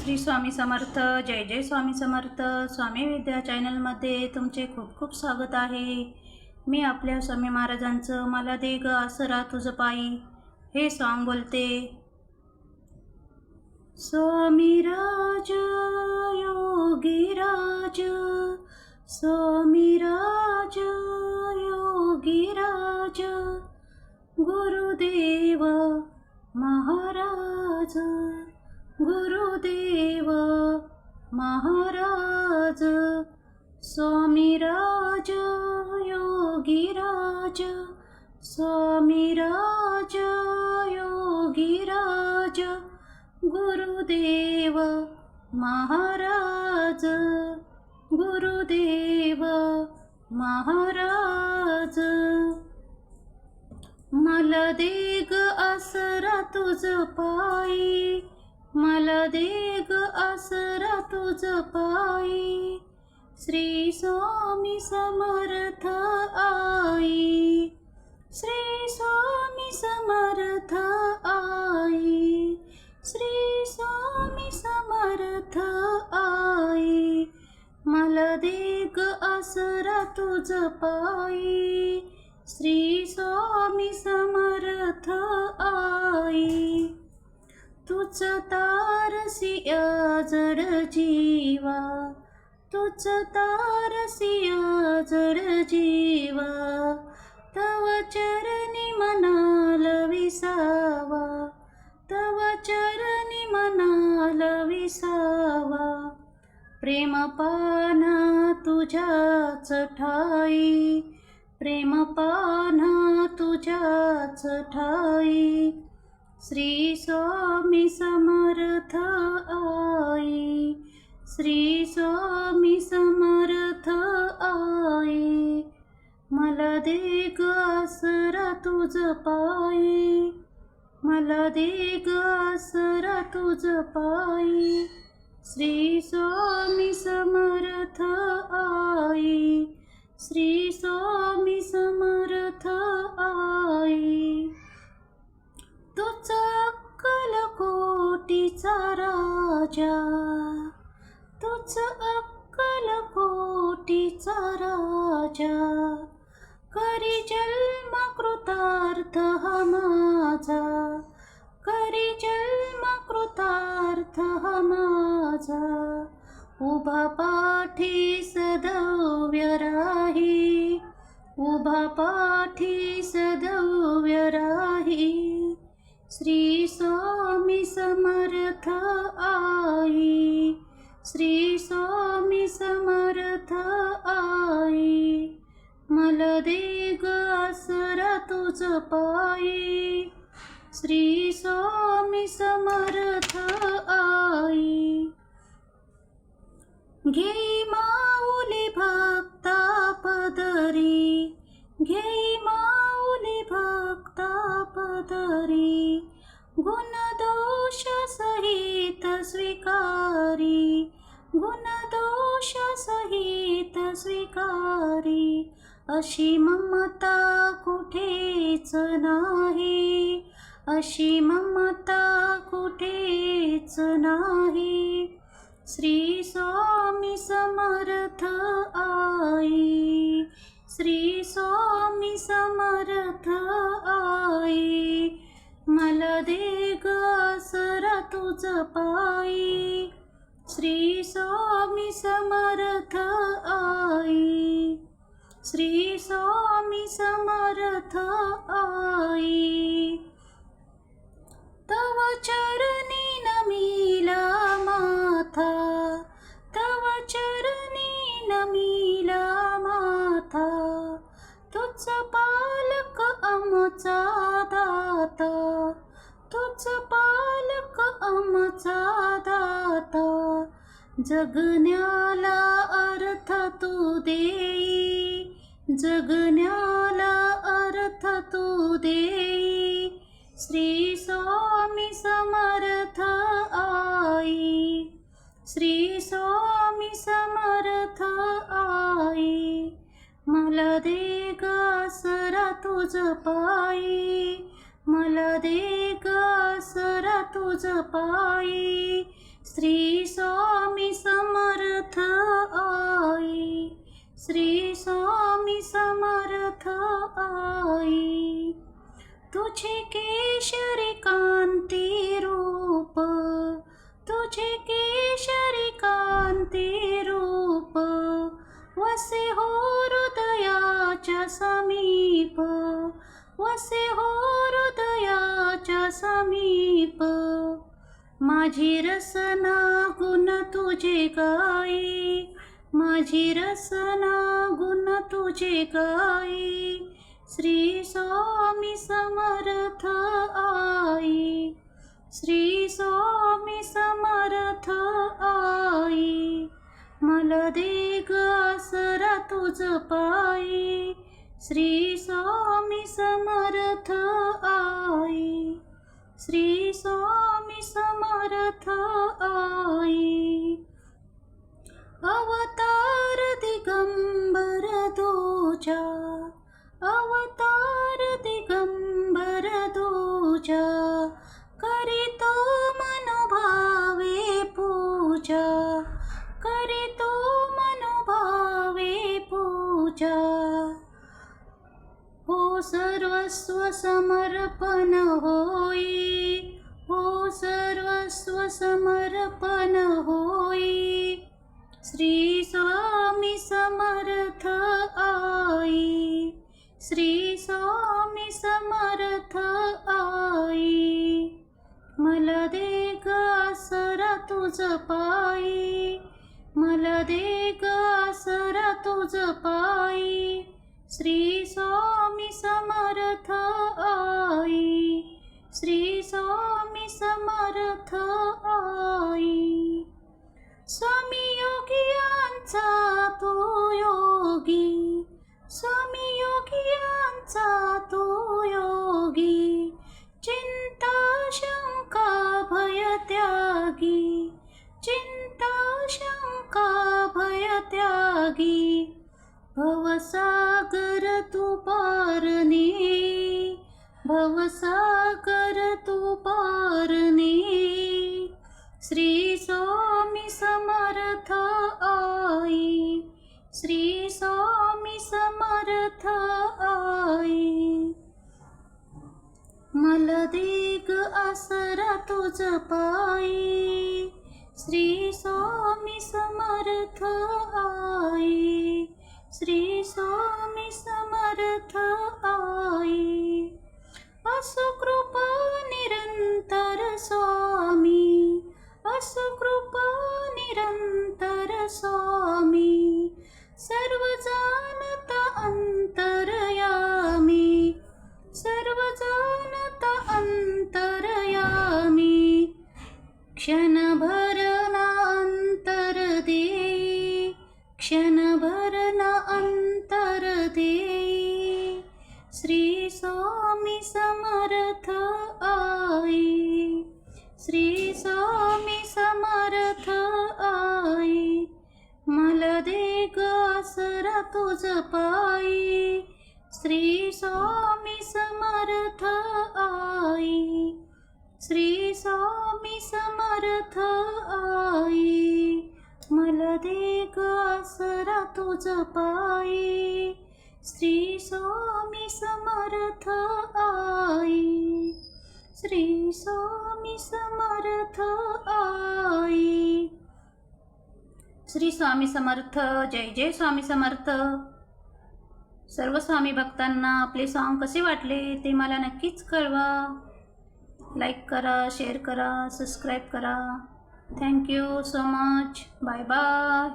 श्री स्वामी समर्थ. जय जय स्वामी समर्थ. स्वामी विद्या चॅनलमध्ये तुमचे खूप खूप स्वागत आहे. मी आपल्या स्वामी महाराजांचं मला दे ग आसरा तुझ पायी हे सॉन्ग बोलते. स्वामी राज योगी राज, स्वामी राज योगी राज, गुरुदेव महाराज, गुरुदेव महाराज. स्वामी राज योगी राज, स्वामी राज योगी राज, गुरुदेव महाराज, गुरुदेव महाराज. मला दे ग आसरा तुझ पायी, मला दे ग आसरा तुझ पायी, श्री स्वामी समर्थ आई, श्री स्वामी समर्थ आई, श्री स्वामी समर्थ आई. मला दे ग आसरा तुझ पायी, श्री स्वामी समर्थ आई. तुझ तारसिया जड जीवा, तुझ तारसिया जड जीवा, तव चरणी मनाल विसावा, तव चरणी मनाल विसावा. प्रेमपाना तुझ्याच ठाई, प्रेमपाना तुझ्याच ठाई, श्री स्वामी समर्थ आई, श्री स्वामी समर्थ आई. मला दे ग आसरा तुझ पायी, मला दे ग आसरा तुझ पायी, श्री स्वामी समर्थ आई, श्री स्वामी समर्थ आई. तुझ अक्कलकोटीचा राजा, तुझ अक्कलकोटीचा राजा, करी जन्म कृतार्थ हा माझा, करी जन्म कृतार्थ हा माझा. उभा पाठी सदव्य राही, उभा पाठी सदव्य राही, श्री स्वामी समर्थ आई, श्री स्वामी समर्थ आई. मला दे ग आसरा तुझ पायी, श्री स्वामी समर्थ आई. घेई माऊली भक्ता पदरी, घेई माऊली भक्ता पदरी, गुण दोष सहित स्वीकारी, गुण दोष सहित स्वीकारी. अशी ममता कुठेच नाही, अशी ममता कुठेच नाही, श्री स्वामी समर्थ आई, श्री स्वामी समर्थ आई. मला दे ग आसरा तुझ पायी, श्री स्वामी समर्थ आई, श्री स्वामी समर्थ आई. तव चरणी नमिला माथा, तव चरणी नमिला माथा, तुझ पालक आमचा दाता, तुझ पालक आमचा दाता. जगण्याला अर्थ तू देई, जगण्याला अर्थ तू देई, श्री स्वामी समर्थ आई, श्री स्वामी समर्थ आई. मला दे ग आसरा तुझ पायी, मला दे ग आसरा तुझ पायी, श्री तुझे केशरी कांती रूप, तुझे केशरी कांती रूप, वसे हो हृदयाच्या समीप, वसे हो हृदयाच्या समीप. माझी रसना गुण तुझे गाई, माझी रसना गुण तुझे गाई. श्री स्वामी समर्थ आई, श्री स्वामी समर्थ आई. मला दे ग आसरा तुझ पायी. श्री स्वामी समर्थ आई, श्री स्वामी समर्थ आई. अवतार दिगंबर तुझा, अवतार दिगंबर तुझा, करीतो मनोभावे पूजा, करीतो मनोभावे पूजा. हो सर्वस्व समर्पण होई, हो सर्वस्व समर्पण होई. श्री स्वामी समर्थ आई, श्री स्वामी समर्थ आई. मला दे ग आसरा तुझ पायी, मला दे ग आसरा तुझ पायी. श्री स्वामी समर्थ आई, श्री स्वामी समर्थ आई. स्वामी योगियांचा तो योगी, स्वामी योगियांचा तो योगी. चिंता शंका भय त्यागी, चिंता शंका भय त्यागी. भवसागर तू पारणे, भवसागर तू पारणे. श्री स्वामी समर्थ आई, श्री स्वामी समर्थ आई. मला दे ग आसरा तुझ पायी. श्री स्वामी समर्थ आई, श्री स्वामी समर्थ आई. असो कृपा निरंतर स्वामी, असो कृपा निरंतर स्वामी. सर्व जाणता अंतरयामी, सर्व जाणता अंतरयामी. क्षणभर ना अंतर देई, क्षणभर ना अंतर देई. श्री स्वामी समर्थ आई, श्री स्वामी समर्थ आई. मला दे ग आसरा तुझ पायी. श्री स्वामी समर्थ आई, श्री स्वामी समर्थ आई. मला दे ग आसरा तुझ पायी. श्री स्वामी समर्थ आई, श्री स्वामी समर्थ आई. श्री स्वामी समर्थ. जय जय स्वामी समर्थ. सर्व स्वामी भक्तांना आपले सॉन्ग कसे वाटले ते मला नक्कीच कळवा. लाईक करा, शेअर करा, सबस्क्राईब करा. Thank you so much. Bye bye.